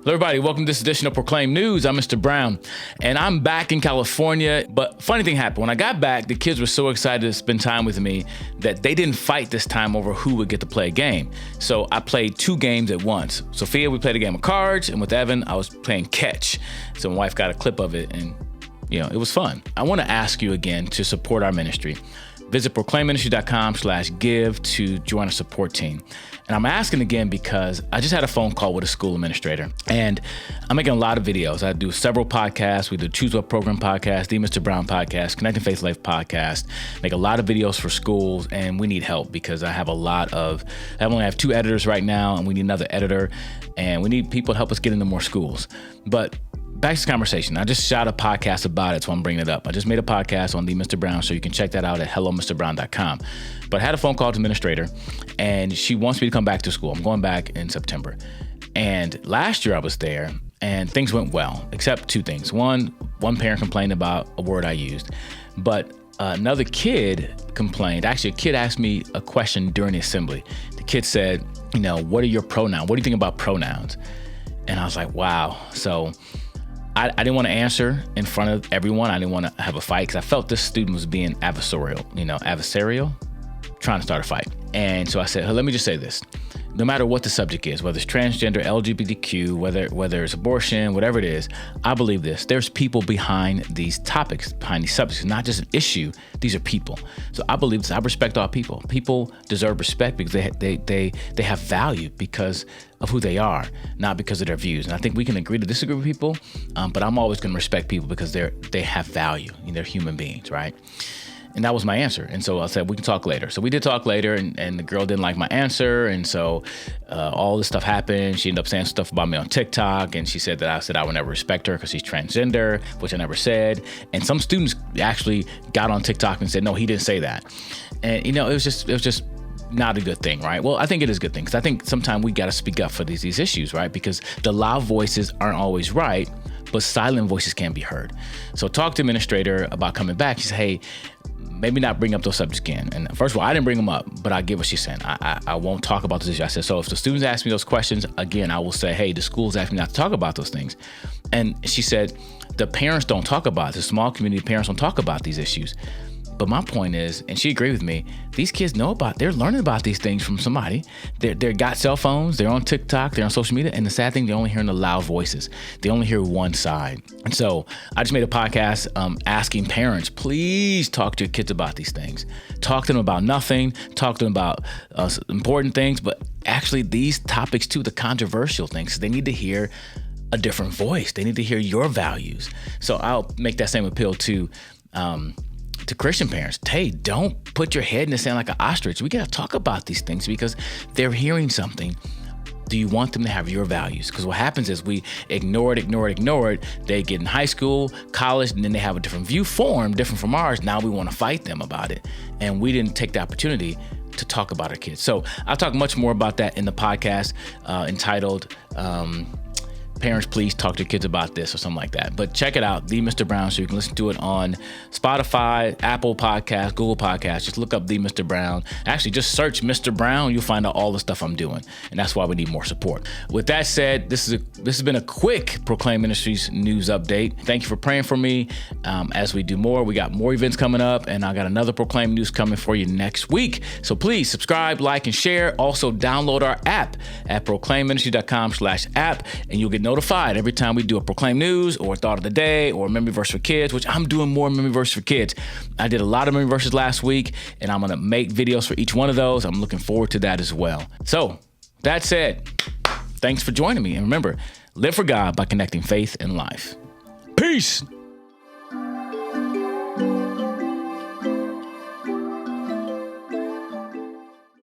Hello, everybody. Welcome to this edition of Proclaim News. I'm Mr. Brown, and I'm back in California. But funny thing happened. When I got back, the kids were so excited to spend time with me that they didn't fight this time over who would get to play a game. So I played 2 games at once. Sophia, we played a game of cards, and with Evan, I was playing catch. So my wife got a clip of it, and it was fun. I want to ask you again to support our ministry. Visit proclaimministry.com/give to join our support team. And I'm asking again because I just had a phone call with a school administrator, and I'm making a lot of videos. I do several podcasts. We do Choose What Program podcast, the Mr. Brown podcast, Connecting Faith Life podcast, make a lot of videos for schools, and we need help because I only have 2 editors right now, and we need another editor, and we need people to help us get into more schools. But back to the conversation. I just shot a podcast about it, so I'm bringing it up. I just made a podcast on the Mr. Brown, so you can check that out at hellomrbrown.com. But I had a phone call to the administrator, and she wants me to come back to school. I'm going back in September. And last year I was there, and things went well, except 2 things. One parent complained about a word I used, but another kid complained. Actually, a kid asked me a question during the assembly. The kid said, what are your pronouns? What do you think about pronouns? And I was like, wow. So I didn't want to answer in front of everyone. I didn't want to have a fight because I felt this student was being adversarial, trying to start a fight. And so I said, let me just say this. No matter what the subject is, whether it's transgender, LGBTQ, whether it's abortion, whatever it is, I believe this. There's people behind these topics, behind these subjects. It's not just an issue. These are people. So I believe this. I respect all people. People deserve respect because they have value because of who they are, not because of their views. And I think we can agree to disagree with people, but I'm always going to respect people because they have value. They're human beings, right? And that was my answer. And so I said, we can talk later. So we did talk later, and the girl didn't like my answer. And so all this stuff happened. She ended up saying stuff about me on TikTok. And she said that I would never respect her because she's transgender, which I never said. And some students actually got on TikTok and said, no, he didn't say that. And, it was just not a good thing, right? Well, I think it is a good thing because I think sometimes we got to speak up for these issues, right? Because the loud voices aren't always right, but silent voices can be heard. So talk to the administrator about coming back. She said, hey, maybe not bring up those subjects again. And first of all, I didn't bring them up, but I get what she's saying. I won't talk about this issue. I said, so if the students ask me those questions, again, I will say, hey, the school's asked me not to talk about those things. And she said, the parents don't talk about it. The small community parents don't talk about these issues. But my point is, and she agreed with me, these kids they're learning about these things from somebody. They're got cell phones, they're on TikTok, they're on social media, and the sad thing, they're only hearing the loud voices. They only hear one side. And so I just made a podcast asking parents, please talk to your kids about these things. Talk to them about nothing, talk to them about important things, but actually these topics too, the controversial things, they need to hear a different voice. They need to hear your values. So I'll make that same appeal to Christian parents. Hey, don't put your head in the sand like an ostrich. We got to talk about these things because they're hearing something. Do you want them to have your values? Because what happens is we ignore it. They get in high school, college, and then they have a different view formed, different from ours. Now we want to fight them about it. And we didn't take the opportunity to talk about our kids. So I'll talk much more about that in the podcast entitled Parents, please talk to your kids about this or something like that. But check it out, The Mr. Brown, so you can listen to it on Spotify, Apple Podcasts, Google Podcasts. Just look up The Mr. Brown. Actually, just search Mr. Brown. You'll find out all the stuff I'm doing. And that's why we need more support. With that said, this has been a quick Proclaim Ministries news update. Thank you for praying for me as we do more. We got more events coming up, and I got another Proclaim News coming for you next week. So please subscribe, like, and share. Also, download our app at proclaimministry.com/app, and you'll get notified every time we do a Proclaim News or a Thought of the Day or a Memory Verse for Kids, which I'm doing more Memory Verse for Kids. I did a lot of Memory Verses last week, and I'm going to make videos for each one of those. I'm looking forward to that as well. So that said, thanks for joining me. And remember, live for God by connecting faith and life. Peace.